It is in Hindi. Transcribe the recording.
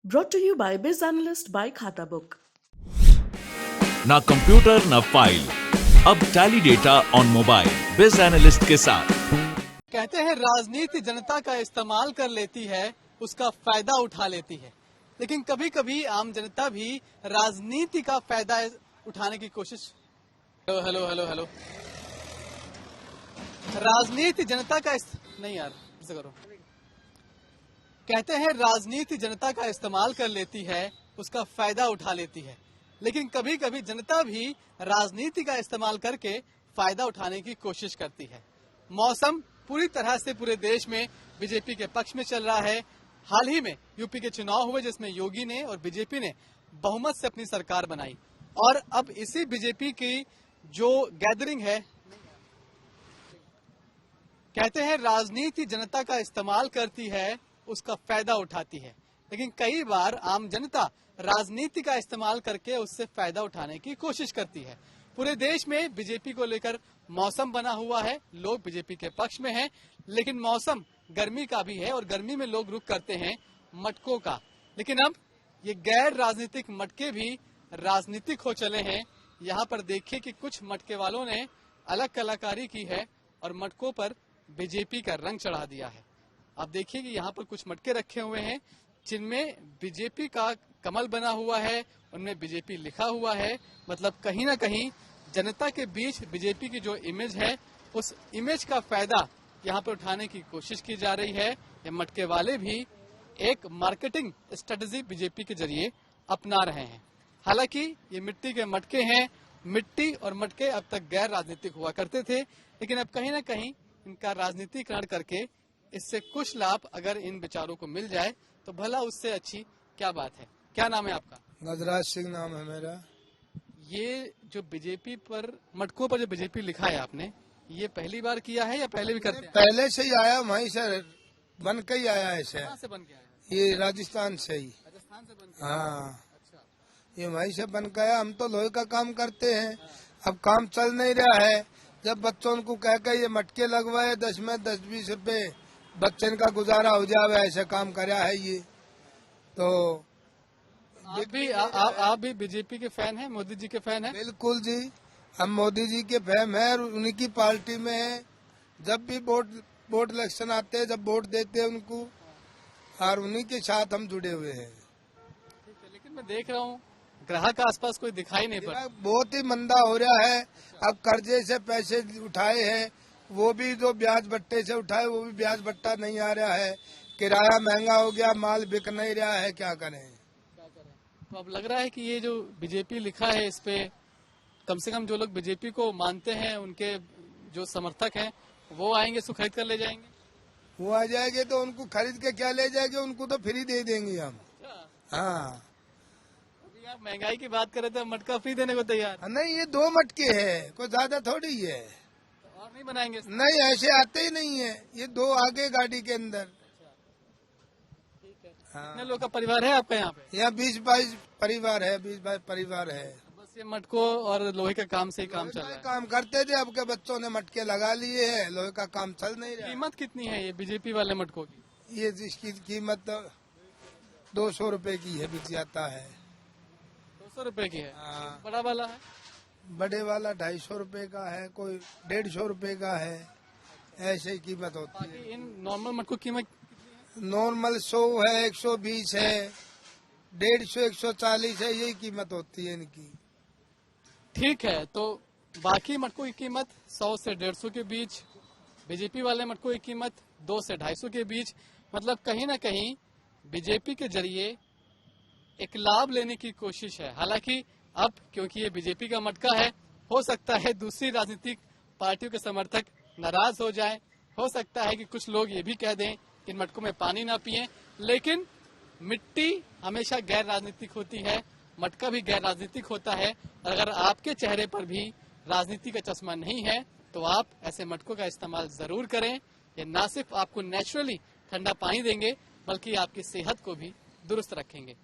Brought to you by Biz Analyst by Khata Book. ना कंप्यूटर ना फाइल, अब टैली डेटा ऑन मोबाइल बिज एनालिस्ट के साथ। कहते हैं राजनीति जनता का इस्तेमाल कर लेती है, उसका फायदा उठा लेती है। लेकिन कभी कभी आम जनता भी राजनीति का फायदा उठाने की कोशिश। Hello hello hello hello. राजनीति जनता का नहीं यार, ऐसे करो। कहते हैं राजनीति जनता का इस्तेमाल कर लेती है, उसका फायदा उठा लेती है। लेकिन कभी कभी जनता भी राजनीति का इस्तेमाल करके फायदा उठाने की कोशिश करती है। मौसम पूरी तरह से पूरे देश में बीजेपी के पक्ष में चल रहा है। हाल ही में यूपी के चुनाव हुए जिसमें योगी ने और बीजेपी ने बहुमत से अपनी सरकार बनाई, और अब इसी बीजेपी की जो गैदरिंग है, कहते हैं राजनीति जनता का इस्तेमाल करती है, उसका फायदा उठाती है। लेकिन कई बार आम जनता राजनीति का इस्तेमाल करके उससे फायदा उठाने की कोशिश करती है। पूरे देश में बीजेपी को लेकर मौसम बना हुआ है, लोग बीजेपी के पक्ष में हैं, लेकिन मौसम गर्मी का भी है और गर्मी में लोग रुख करते हैं मटकों का। लेकिन अब ये गैर राजनीतिक मटके भी राजनीतिक हो चले हैं। यहाँ पर देखिए कि कुछ मटके वालों ने अलग कलाकारी की है और मटकों पर बीजेपी का रंग चढ़ा दिया है। आप देखिए कि यहाँ पर कुछ मटके रखे हुए हैं जिनमें बीजेपी का कमल बना हुआ है, उनमें बीजेपी लिखा हुआ है। मतलब कहीं ना कहीं जनता के बीच बीजेपी की जो इमेज है, उस इमेज का फायदा यहाँ पर उठाने की कोशिश की जा रही है। ये मटके वाले भी एक मार्केटिंग स्ट्रेटजी बीजेपी के जरिए अपना रहे हैं। हालांकि ये मिट्टी के मटके हैं। मिट्टी और मटके अब तक गैर राजनीतिक हुआ करते थे, लेकिन अब कहीं ना कहीं इनका राजनीतिकरण करके इससे कुछ लाभ अगर इन विचारों को मिल जाए तो भला उससे अच्छी क्या बात है। क्या नाम है आपका? गजराज सिंह नाम है मेरा। ये जो बीजेपी पर मटकों पर जो बीजेपी लिखा है आपने, ये पहली बार किया है या पहले भी करते हैं? पहले से ही आया, वहीं से बन के ही आया ऐसे। कहाँ से बन के आया? ये राजस्थान से ही। राजस्थान से बन के? हाँ, अच्छा। ये वहीं से बन के आया। हम तो लोहे का काम करते हैं, अब काम चल नहीं रहा है। जब बच्चों को कह के ये मटके लगवाए 10 में 10-20 रुपए बच्चन का गुजारा हो जावे, ऐसे काम करा है ये। तो आप भी बीजेपी के फैन हैं, मोदी जी के फैन हैं? बिल्कुल जी, हम मोदी जी के फैन हैं और उन्हीं की पार्टी में है। जब भी वोट इलेक्शन आते हैं, जब वोट देते हैं उनको, और उन्हीं के साथ हम जुड़े हुए हैं। ठीक है, लेकिन मैं देख रहा हूँ ग्राहक आसपास कोई दिखाई नहीं पड़। बहुत ही मंदा हो रहा है। अब कर्जे से पैसे उठाए हैं, वो भी जो ब्याज बट्टे से उठाए, वो भी ब्याज बट्टा नहीं आ रहा है। किराया महंगा हो गया, माल बिक नहीं रहा है, क्या करें। तो अब लग रहा है कि ये जो बीजेपी लिखा है, इस पे कम से कम जो लोग बीजेपी को मानते हैं, उनके जो समर्थक हैं, वो आएंगे, इसको खरीद कर ले जाएंगे। वो आ जाएंगे तो उनको खरीद के क्या ले जाएंगे, उनको तो फ्री दे देंगे हम। हाँ, अभी आप महंगाई की बात कर रहे थे, मटका फ्री देने को तैयार? नहीं, ये 2 मटके है, कोई ज्यादा थोड़ी है। तो और नहीं बनाएंगे? नहीं, ऐसे आते ही नहीं है, ये 2 आगे गाड़ी के अंदर। कितने लोग का परिवार है आपका यहाँ पे? यहाँ 20-22 परिवार है, 20-22 परिवार है। बस ये मटकों और लोहे के काम से ही काम चल रहा है। काम करते थे, अब के बच्चों ने मटके लगा लिए हैं, लोहे का काम चल नहीं रहा। कीमत कितनी है ये बीजेपी वाले मटकों की? ये इसकी कीमत 200 रुपए की है, बिक जाता है। 200 रुपए की है। हाँ। बड़ा वाला है? बड़े वाला 250 रुपए का है, कोई 150 रुपए का है, ऐसे ही कीमत होती है। बाकी इन नॉर्मल मटकों की कीमत नॉर्मल 100 है, 120 है, 150, 140 है, यही कीमत होती है इनकी। ठीक है। तो बाकी मटकों की कीमत 100 से 150 के बीच, बीजेपी वाले मटकों की कीमत 2 से 250 के बीच। मतलब कहीं ना कहीं बीजेपी के जरिए एक लाभ लेने की कोशिश है। हालांकि अब क्योंकि ये बीजेपी का मटका है, हो सकता है दूसरी राजनीतिक पार्टियों के समर्थक नाराज हो जाएं, हो सकता है कि कुछ लोग ये भी कह दें कि इन मटकों में पानी ना पिएं। लेकिन मिट्टी हमेशा गैर राजनीतिक होती है, मटका भी गैर राजनीतिक होता है। अगर आपके चेहरे पर भी राजनीति का चश्मा नहीं है तो आप ऐसे मटकों का इस्तेमाल जरूर करें। ये न सिर्फ आपको नेचुरली ठंडा पानी देंगे, बल्कि आपकी सेहत को भी दुरुस्त रखेंगे।